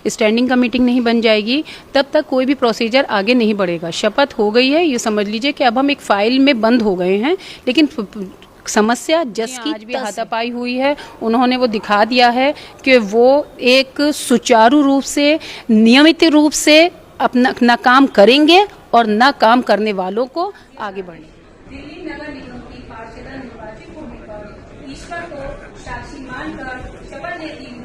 Standing committee नहीं बन जाएगी, तब तक कोई भी प्रोसीजर आगे नहीं बढ़ेगा। शपथ हो गई है, ये समझ लीजिए कि अब हम एक फाइल में बंद हो गए हैं, लेकिन समस्या जस की आज भी हाथापाई हुई है, उन्होंने वो दिखा दिया है कि वो एक सुचारू रूप से, नियमित रूप से अपना काम करेंगे और ना काम करने वालों को आगे बढ़ेंगे। दिल्ली नगर निगम की पार्षद निर्वाचित होने पर ईश्वर को साक्षी मानकर शपथ लेती हूँ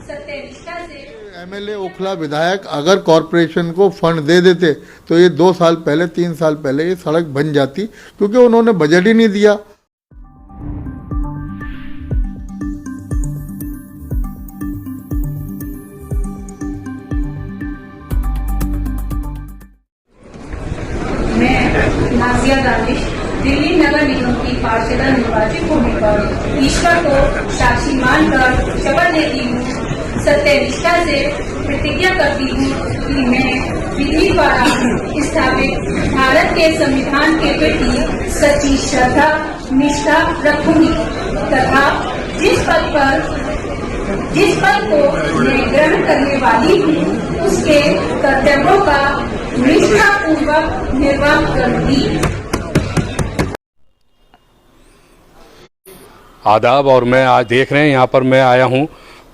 सत्यनिष्ठा से। एमएलए ओखला विधायक अगर कॉरपोरेशन को फंड दे देते तो ये 2 साल पहले 3 साल पहले ये सड़क बन जाती, क्योंकि उन्होंने बजट ही नहीं दिया। नाजिया दानिश दिल्ली नगर निगम की पार्षद निर्वाचित होने पर ईश्वर को साक्षी मानकर शपथ लेती हूँ सत्यनिष्ठा से प्रतिज्ञा करती हूँ कि मैं विधि द्वारा स्थापित भारत के संविधान के प्रति सच्ची श्रद्धा निष्ठा रखूंगी तथा जिस पद को मैं ग्रहण करने वाली हूँ उसके कर्तव्यों का निष्ठापूर्वक निर्वाह करूंगी। आदाब। और मैं आज देख रहे हैं यहाँ पर मैं आया हूँ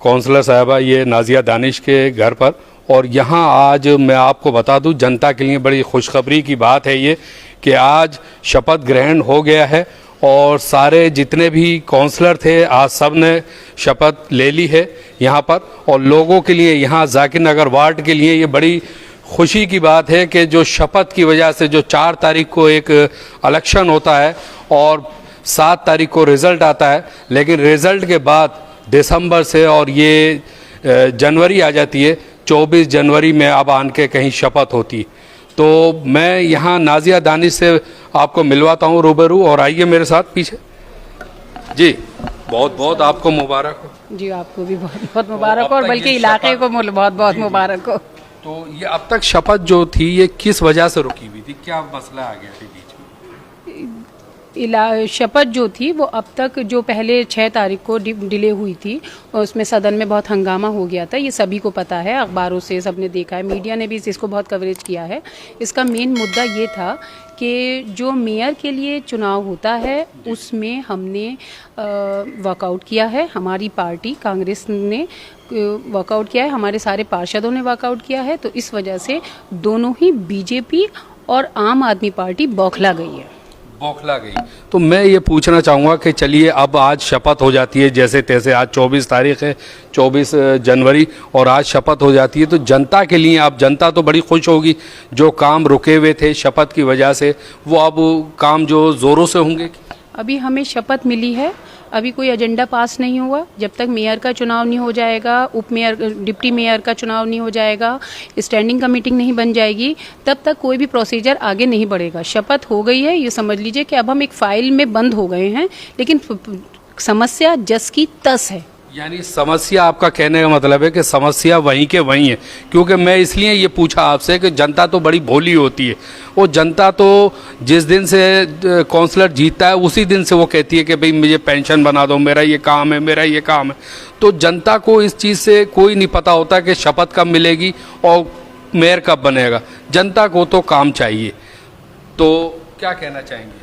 काउंसलर साहबा ये नाजिया दानिश के घर पर, और यहाँ आज मैं आपको बता दूँ जनता के लिए बड़ी खुशखबरी की बात है ये कि आज शपथ ग्रहण हो गया है और सारे जितने भी काउंसलर थे आज सब ने शपथ ले ली है यहाँ पर। और लोगों के लिए यहाँ जाकिर नगर वार्ड के लिए ये बड़ी खुशी की बात है कि जो शपथ की वजह से जो 4 तारीख को एक इलेक्शन होता है और 7 तारीख को रिज़ल्ट आता है, लेकिन रिज़ल्ट के बाद दिसंबर से और ये जनवरी आ जाती है, 24 जनवरी में अब आन के कहीं शपथ होती। तो मैं यहाँ नाजिया दानिश से आपको मिलवाता हूँ रूबरू, और आइए मेरे साथ पीछे। जी बहुत बहुत आपको मुबारक हो। जी आपको भी बहुत बहुत मुबारक हो, और बल्कि इलाके को बहुत बहुत मुबारक हो। तो ये अब तक शपथ जो थी ये किस वजह से रुकी हुई थी, क्या मसला आ गया था बीच में? शपथ जो थी वो अब तक जो पहले 6 तारीख को डिले हुई थी, और उसमें सदन में बहुत हंगामा हो गया था, ये सभी को पता है, अखबारों से सबने देखा है, मीडिया ने भी इसको बहुत कवरेज किया है। इसका मेन मुद्दा ये था कि जो मेयर के लिए चुनाव होता है उसमें हमने वर्कआउट किया है, हमारी पार्टी कांग्रेस ने वर्कआउट किया है, हमारे सारे पार्षदों ने वर्कआउट किया है, तो इस वजह से दोनों ही बीजेपी और आम आदमी पार्टी बौखला गई है। बौखला गई। तो मैं ये पूछना चाहूँगा कि चलिए अब आज शपथ हो जाती है जैसे तैसे, आज 24 तारीख है, 24 जनवरी, और आज शपथ हो जाती है, तो जनता के लिए अब जनता तो बड़ी खुश होगी, जो काम रुके हुए थे शपथ की वजह से वो अब काम जो ज़ोरों से होंगे। अभी हमें शपथ मिली है, अभी कोई एजेंडा पास नहीं हुआ, जब तक मेयर का चुनाव नहीं हो जाएगा, उप मेयर डिप्टी मेयर का चुनाव नहीं हो जाएगा, स्टैंडिंग कमेटी नहीं बन जाएगी, तब तक कोई भी प्रोसीजर आगे नहीं बढ़ेगा। शपथ हो गई है, ये समझ लीजिए कि अब हम एक फाइल में बंद हो गए हैं, लेकिन समस्या जस की तस है। यानी समस्या, आपका कहने का मतलब है कि समस्या वहीं के वहीं है। क्योंकि मैं इसलिए ये पूछा आपसे कि जनता तो बड़ी भोली होती है, वो जनता तो जिस दिन से काउंसलर जीतता है उसी दिन से वो कहती है कि भाई मुझे पेंशन बना दो, मेरा ये काम है, मेरा ये काम है। तो जनता को इस चीज़ से कोई नहीं पता होता कि शपथ कब मिलेगी और मेयर कब बनेगा। जनता को तो काम चाहिए। तो क्या कहना चाहेंगे?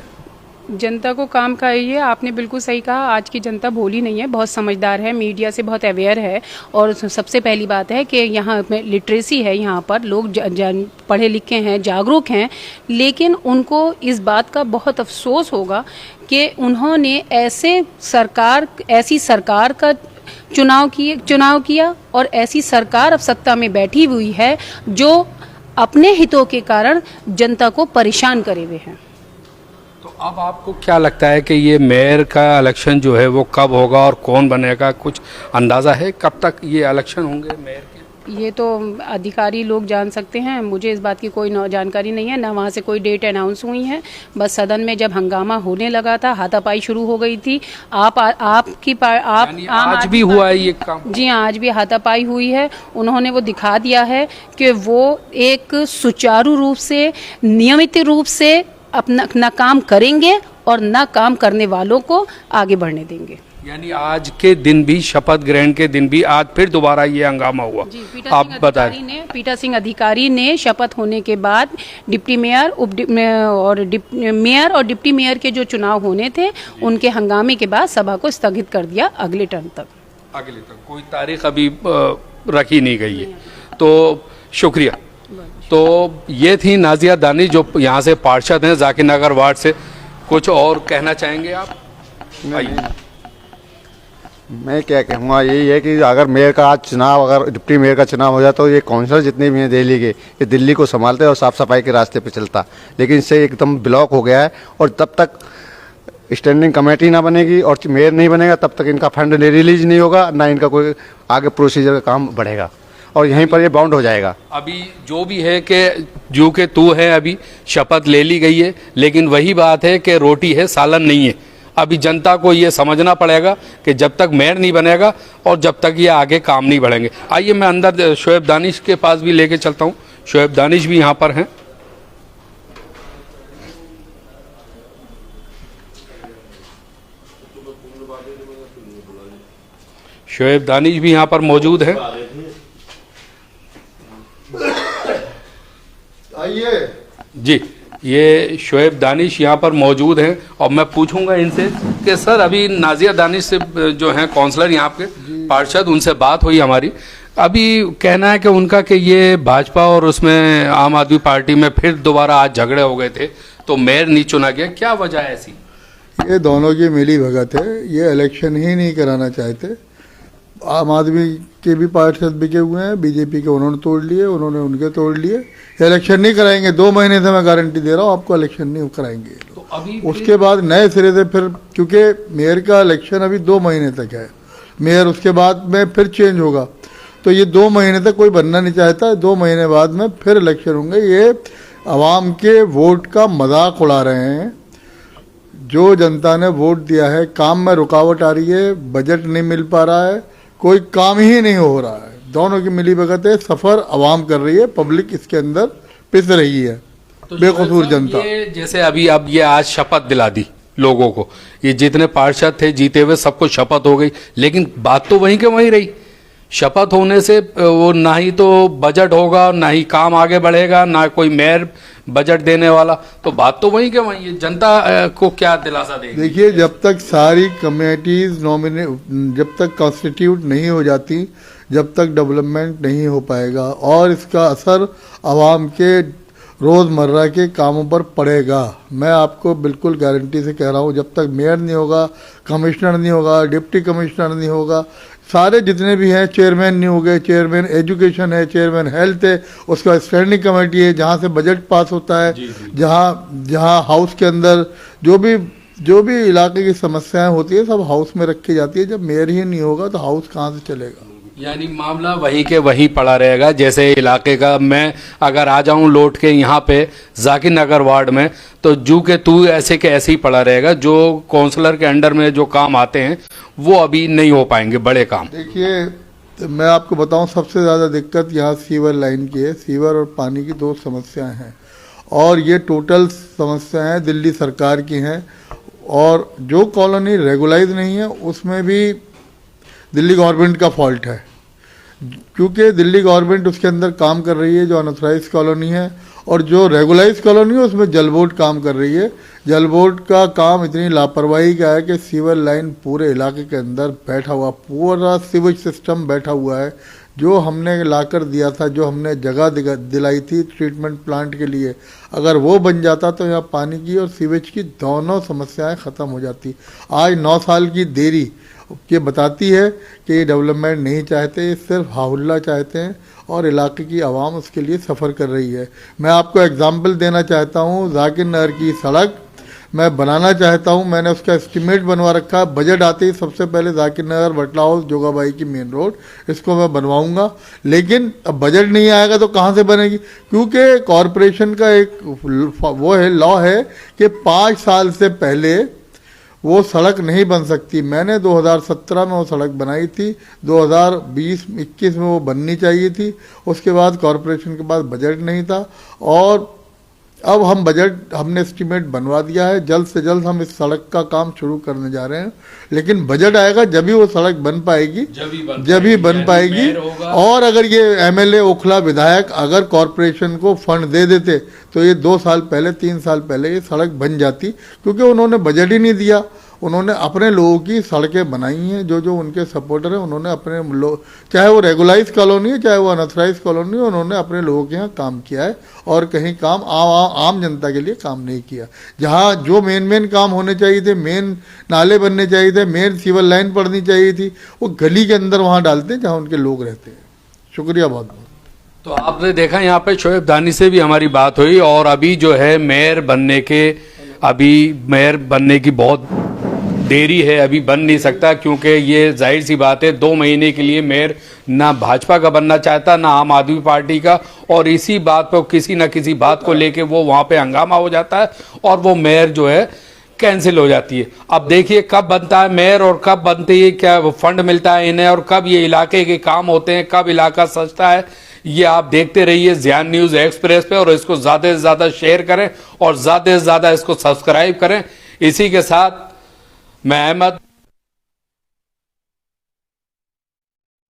जनता को काम चाहिए, आपने बिल्कुल सही कहा। आज की जनता भोली नहीं है, बहुत समझदार है, मीडिया से बहुत अवेयर है, और सबसे पहली बात है कि यहाँ में लिटरेसी है, यहाँ पर लोग पढ़े लिखे हैं, जागरूक हैं, लेकिन उनको इस बात का बहुत अफसोस होगा कि उन्होंने ऐसी सरकार का चुनाव किया और ऐसी सरकार अब सत्ता में बैठी हुई है जो अपने हितों के कारण जनता को परेशान करे हुए हैं। तो अब आपको क्या लगता है कि ये मेयर का इलेक्शन जो है वो कब होगा और कौन बनेगा, कुछ अंदाज़ा है कब तक ये इलेक्शन होंगे मेयर के? ये तो अधिकारी लोग जान सकते हैं, मुझे इस बात की कोई जानकारी नहीं है, ना वहाँ से कोई डेट अनाउंस हुई है। बस सदन में जब हंगामा होने लगा था, हाथापाई शुरू हो गई थी। आज भी हुआ है ये काम? जी हाँ, आज भी हाथापाई हुई है। उन्होंने वो दिखा दिया है कि वो एक सुचारू रूप से, नियमित रूप से अपना काम करेंगे और ना काम करने वालों को आगे बढ़ने देंगे। यानी आज के दिन भी, शपथ ग्रहण के दिन भी आज फिर दोबारा ये हंगामा हुआ। जी, आप बताएं। पीटा सिंह अधिकारी ने शपथ होने के बाद डिप्टी मेयर, मेयर और डिप्टी मेयर के जो चुनाव होने थे उनके हंगामे के बाद सभा को स्थगित कर दिया अगले टर्म तक। अगले तक कोई तारीख अभी रखी नहीं गई है। तो शुक्रिया। तो ये थी नाजिया दानिश जो यहाँ से पार्षद हैं जाकिर नगर वार्ड से। कुछ और कहना चाहेंगे आप? मैं क्या कहूँगा, यही है कि अगर मेयर का आज चुनाव, अगर डिप्टी मेयर का चुनाव हो जाए तो ये काउंसलर जितने भी हैं दिल्ली के, ये दिल्ली को संभालते और साफ सफाई के रास्ते पे चलता, लेकिन इससे एकदम ब्लॉक हो गया है। और तब तक स्टैंडिंग कमेटी ना बनेगी और मेयर नहीं बनेगा तब तक इनका फंड रिलीज नहीं होगा, ना इनका कोई आगे प्रोसीजर का काम बढ़ेगा और यहीं पर ये बाउंड हो जाएगा। अभी जो भी है कि जो के तू है, अभी शपथ ले ली गई है, लेकिन वही बात है कि रोटी है सालन नहीं है। अभी जनता को ये समझना पड़ेगा कि जब तक मेयर नहीं बनेगा और जब तक ये आगे काम नहीं बढ़ेंगे। आइए मैं अंदर शोएब दानिश के पास भी लेके चलता हूँ। शोएब दानिश भी यहाँ पर हैं। शोएब दानिश भी यहाँ पर मौजूद हैं। आइए जी, ये शोएब दानिश यहाँ पर मौजूद हैं और मैं पूछूंगा इनसे कि सर अभी नाजिया दानिश से जो हैं काउंसलर यहाँ के पार्षद, उनसे बात हुई हमारी। अभी कहना है कि उनका कि ये भाजपा और उसमें आम आदमी पार्टी में फिर दोबारा आज झगड़े हो गए थे तो मेयर नहीं चुना गया, क्या वजह है ऐसी? ये दोनों की मिली भगत है। ये इलेक्शन ही नहीं कराना चाहते। आम आदमी के भी पार्षद बिके हुए हैं, बीजेपी के उन्होंने तोड़ लिए, उन्होंने उनके तोड़ लिए। इलेक्शन नहीं कराएंगे, 2 महीने से मैं गारंटी दे रहा हूँ आपको, इलेक्शन नहीं कराएंगे। तो अभी उसके बाद नए सिरे से फिर, क्योंकि मेयर का इलेक्शन अभी 2 महीने तक है, मेयर उसके बाद में फिर चेंज होगा, तो ये 2 महीने तक कोई बनना नहीं चाहता। 2 महीने बाद में फिर इलेक्शन होंगे। ये आवाम के वोट का मजाक उड़ा रहे हैं। जो जनता ने वोट दिया है, काम में रुकावट आ रही है, बजट नहीं मिल पा रहा है, कोई काम ही नहीं हो रहा है। दोनों की मिली भगत है, सफर आवाम कर रही है, पब्लिक इसके अंदर पिस रही है, तो बेकसूर जनता। ये जैसे अभी अब ये आज शपथ दिला दी लोगों को, ये जितने पार्षद थे जीते हुए सबको शपथ हो गई, लेकिन बात तो वहीं के वहीं रही। शपथ होने से वो ना ही तो बजट होगा, ना ही काम आगे बढ़ेगा, ना कोई मेयर बजट देने वाला, तो बात तो वहीं के वहीं है। जनता को क्या दिलासा देगी? देखिए, जब तक सारी कमेटीज जब तक कॉन्स्टिट्यूट नहीं हो जाती, जब तक डेवलपमेंट नहीं हो पाएगा और इसका असर आवाम के रोज़मर्रा के कामों पर पड़ेगा। मैं आपको बिल्कुल गारंटी से कह रहा हूँ, जब तक मेयर नहीं होगा, कमिश्नर नहीं होगा, डिप्टी कमिश्नर नहीं होगा, सारे जितने भी हैं, चेयरमैन नहीं हो गए, चेयरमैन एजुकेशन है, चेयरमैन हेल्थ है, उसका स्टैंडिंग कमेटी है जहाँ से बजट पास होता है, जहाँ हाउस के अंदर जो भी इलाके की समस्याएं होती है सब हाउस में रखी जाती है। जब मेयर ही नहीं होगा तो हाउस कहाँ से चलेगा? यानी मामला वहीं के वहीं पड़ा रहेगा। जैसे इलाके का मैं अगर आ जाऊं लौट के यहाँ पे जाकिर नगर वार्ड में, तो जू के तू ऐसे के ऐसे ही पड़ा रहेगा। जो काउंसलर के अंडर में जो काम आते हैं वो अभी नहीं हो पाएंगे, बड़े काम। देखिए, तो मैं आपको बताऊं, सबसे ज़्यादा दिक्कत यहाँ सीवर लाइन की है। सीवर और पानी की 2 समस्याएं हैं और ये टोटल समस्याएं दिल्ली सरकार की हैं। और जो कॉलोनी रेगुलाइज नहीं है उसमें भी दिल्ली गवर्नमेंट का फॉल्ट है, क्योंकि दिल्ली गवर्नमेंट उसके अंदर काम कर रही है जो अनऑथराइज कॉलोनी है, और जो रेगुलाइज कॉलोनी है उसमें जल बोर्ड काम कर रही है। जल बोर्ड का काम इतनी लापरवाही का है कि सीवर लाइन पूरे इलाके के अंदर बैठा हुआ, पूरा सीवेज सिस्टम बैठा हुआ है। जो हमने लाकर दिया था, जो हमने जगह दिलाई थी ट्रीटमेंट प्लांट के लिए, अगर वो बन जाता तो यहाँ पानी की और सीवेज की दोनों समस्याएं ख़त्म हो जाती। आज 9 साल की देरी ये बताती है कि ये डेवलपमेंट नहीं चाहते, ये सिर्फ हाहुल्ला चाहते हैं और इलाके की आवाम उसके लिए सफ़र कर रही है। मैं आपको एग्जांपल देना चाहता हूँ, जाकिर नगर की सड़क मैं बनाना चाहता हूँ, मैंने उसका एस्टीमेट बनवा रखा है। बजट आते ही सबसे पहले जाकिर नगर बटला हाउस जोगाबाई की मेन रोड, इसको मैं बनवाऊँगा। लेकिन अब बजट नहीं आएगा तो कहाँ से बनेगी? क्योंकि कॉरपोरेशन का एक वो है, लॉ है कि 5 साल से पहले वो सड़क नहीं बन सकती। मैंने 2017 में वो सड़क बनाई थी, 2020-21 में वो बननी चाहिए थी। उसके बाद कॉरपोरेशन के पास बजट नहीं था और अब हम बजट हमने एस्टीमेट बनवा दिया है, जल्द से जल्द हम इस सड़क का काम शुरू करने जा रहे हैं। लेकिन बजट आएगा जब ही वो सड़क बन पाएगी, जब ही बन पाएगी। और अगर ये एमएलए ओखला विधायक अगर कॉरपोरेशन को फंड दे देते तो ये 2 साल पहले 3 साल पहले ये सड़क बन जाती, क्योंकि उन्होंने बजट ही नहीं दिया। उन्होंने अपने लोगों की सड़कें बनाई हैं, जो जो उनके सपोर्टर हैं उन्होंने अपने लोग, चाहे वो रेगुलाइज कॉलोनी है चाहे वो अनऑथराइज कॉलोनी है, उन्होंने अपने लोगों के यहाँ काम किया है और कहीं काम आम जनता के लिए काम नहीं किया। जहाँ जो मेन काम होने चाहिए थे, मेन नाले बनने चाहिए थे, मेन सीवर लाइन पड़नी चाहिए थी, वो गली के अंदर वहाँ डालते हैं जहाँ उनके लोग रहते हैं। शुक्रिया बहुत बहुत। तो आपने देखा यहाँ पे शोएब दानिश से भी हमारी बात हुई और अभी जो है मेयर बनने की बहुत देरी है, अभी बन नहीं सकता, क्योंकि ये जाहिर सी बात है 2 महीने के लिए मेयर ना भाजपा का बनना चाहता ना आम आदमी पार्टी का, और इसी बात पर किसी न किसी बात को लेके वो वहाँ पे हंगामा हो जाता है और वो मेयर जो है कैंसिल हो जाती है। अब देखिए कब बनता है मेयर और कब बनती है, क्या फंड मिलता है इन्हें और कब ये इलाके के काम होते हैं, कब इलाका सजता है। ये आप देखते रहिए ज़ियान न्यूज़ एक्सप्रेस पे और इसको ज़्यादा से ज़्यादा शेयर करें और ज़्यादा से ज़्यादा इसको सब्सक्राइब करें। इसी के साथ मैं अहमद